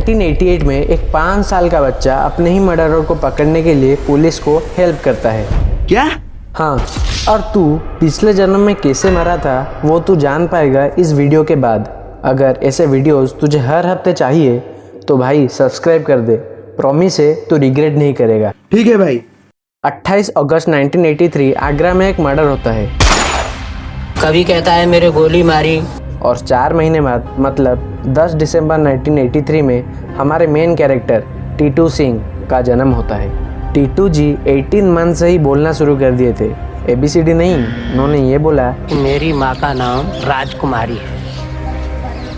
1988 में एक 5 साल का बच्चा अपने ही मर्डरर को पकड़ने के लिए पुलिस को हेल्प करता है। क्या? हाँ, और तू पिछले जन्म में कैसे मरा था वो तू जान पाएगा इस वीडियो के बाद। अगर ऐसे वीडियोस तुझे हर हफ्ते चाहिए तो भाई सब्सक्राइब कर दे, प्रॉमिस है तू रिग्रेट नहीं करेगा। ठीक है भाई। 28 अगस्त 1983 आगरा में एक मर्डर होता है। कभी कहता है मेरे गोली मारी, और 4 महीने बाद मतलब 10 दिसंबर 1983 में हमारे मेन कैरेक्टर टीटू सिंह का जन्म होता है। टीटू जी 18 मंथ से ही बोलना शुरू कर दिए थे। ABCD नहीं, उन्होंने ये बोला, मेरी माँ का नाम राजकुमारी है,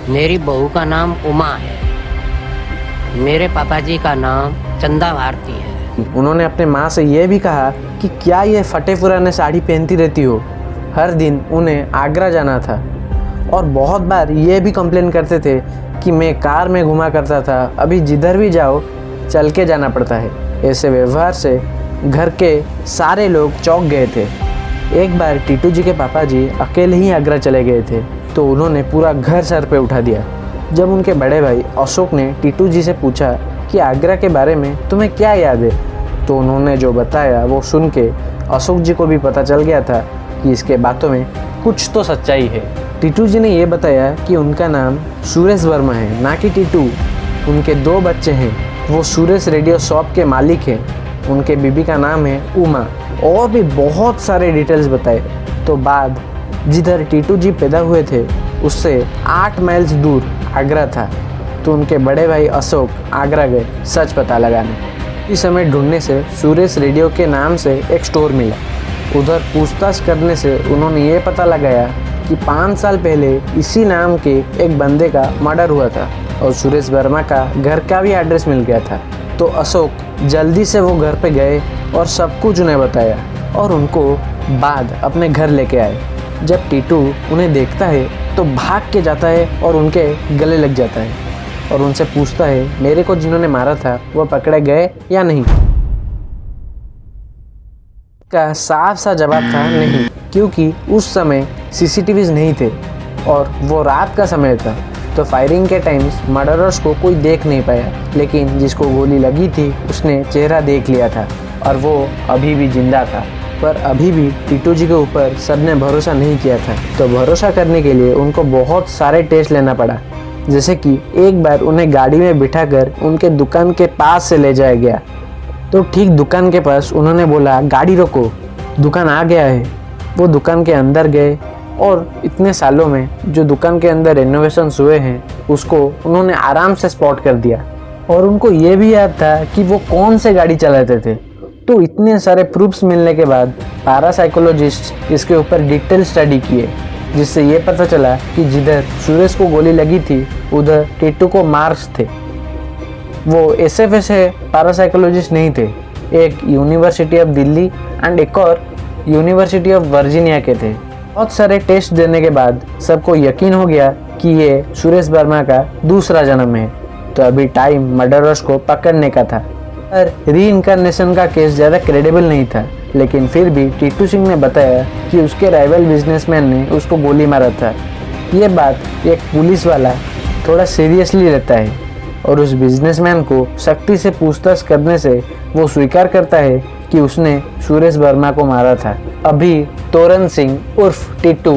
मेरी बहू का नाम उमा है, मेरे पापा जी का नाम चंदा भारती है। उन्होंने अपने माँ से ये भी कहा कि क्या ये फटे पुराने साड़ी पहनती रहती हो। हर दिन उन्हें आगरा जाना था और बहुत बार ये भी कंप्लेन करते थे कि मैं कार में घुमा करता था, अभी जिधर भी जाओ चल के जाना पड़ता है। ऐसे व्यवहार से घर के सारे लोग चौंक गए थे। एक बार टीटू जी के पापा जी अकेले ही आगरा चले गए थे तो उन्होंने पूरा घर सर पे उठा दिया। जब उनके बड़े भाई अशोक ने टीटू जी से पूछा कि आगरा के बारे में तुम्हें क्या याद है, तो उन्होंने जो बताया वो सुन के अशोक जी को भी पता चल गया था कि इसके बातों में कुछ तो सच्चाई है। टीटू जी ने ये बताया कि उनका नाम सुरेश वर्मा है, ना कि टीटू। उनके 2 बच्चे हैं, वो सुरेश रेडियो शॉप के मालिक हैं, उनके बीबी का नाम है उमा, और भी बहुत सारे डिटेल्स बताए। तो बाद जिधर टीटू जी पैदा हुए थे उससे 8 माइल्स दूर आगरा था, तो उनके बड़े भाई अशोक आगरा गए सच पता लगाने। इस समय ढूंढने से सुरेश रेडियो के नाम से एक स्टोर मिला। उधर पूछताछ करने से उन्होंने ये पता लगाया कि 5 साल पहले इसी नाम के एक बंदे का मर्डर हुआ था और सुरेश वर्मा का घर का भी एड्रेस मिल गया था। तो अशोक जल्दी से वो घर पे गए और सब कुछ उन्हें बताया और उनको बाद अपने घर लेके आए। जब टीटू उन्हें देखता है तो भाग के जाता है और उनके गले लग जाता है और उनसे पूछता है मेरे को जिन्होंने मारा था वो पकड़े गए या नहीं। का साफ सा जवाब था नहीं, क्योंकि उस समय CCTVs नहीं थे और वो रात का समय था, तो फायरिंग के टाइम्स मर्डरर्स को कोई देख नहीं पाया। लेकिन जिसको गोली लगी थी उसने चेहरा देख लिया था और वो अभी भी जिंदा था। पर अभी भी टीटू जी के ऊपर सबने भरोसा नहीं किया था, तो भरोसा करने के लिए उनको बहुत सारे टेस्ट लेना पड़ा। जैसे कि एक बार उन्हें गाड़ी में बिठाकर उनके दुकान के पास से ले जाया गया, तो ठीक दुकान के पास उन्होंने बोला गाड़ी रोको, दुकान आ गया है। वो दुकान के अंदर गए और इतने सालों में जो दुकान के अंदर रेनोवेशंस हुए हैं उसको उन्होंने आराम से स्पॉट कर दिया और उनको ये भी याद था कि वो कौन से गाड़ी चलाते थे। तो इतने सारे प्रूफ्स मिलने के बाद पैरासाइकोलॉजिस्ट इसके ऊपर डिटेल स्टडी किए, जिससे ये पता चला कि जिधर सुरेश को गोली लगी थी उधर टीटू को मार्क्स थे। वो ऐसे वैसे पैरासाइकोलॉजिस्ट नहीं थे, एक यूनिवर्सिटी ऑफ दिल्ली एंड एक और यूनिवर्सिटी ऑफ वर्जीनिया के थे। बहुत सारे टेस्ट देने के बाद सबको यकीन हो गया कि ये सुरेश वर्मा का दूसरा जन्म है, तो अभी टाइम मर्डरर्स को पकड़ने का था। पर रीइंकार्नेशन का केस ज़्यादा क्रेडिबल नहीं था, लेकिन फिर भी टीटू सिंह ने बताया कि उसके राइवल बिजनेसमैन ने उसको गोली मारा था। ये बात एक पुलिस वाला थोड़ा सीरियसली लेता है और उस बिजनेसमैन को सख्ती से पूछताछ करने से वो स्वीकार करता है कि उसने सुरेश वर्मा को मारा था। अभी तोरण सिंह उर्फ टीटू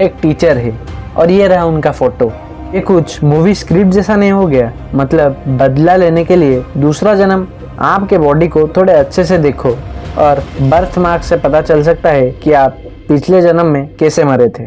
एक टीचर है और ये रहा उनका फोटो। ये कुछ मूवी स्क्रिप्ट जैसा नहीं हो गया? मतलब बदला लेने के लिए दूसरा जन्म। आपके बॉडी को थोड़े अच्छे से देखो और बर्थ मार्क से पता चल सकता है कि आप पिछले जन्म में कैसे मरे थे।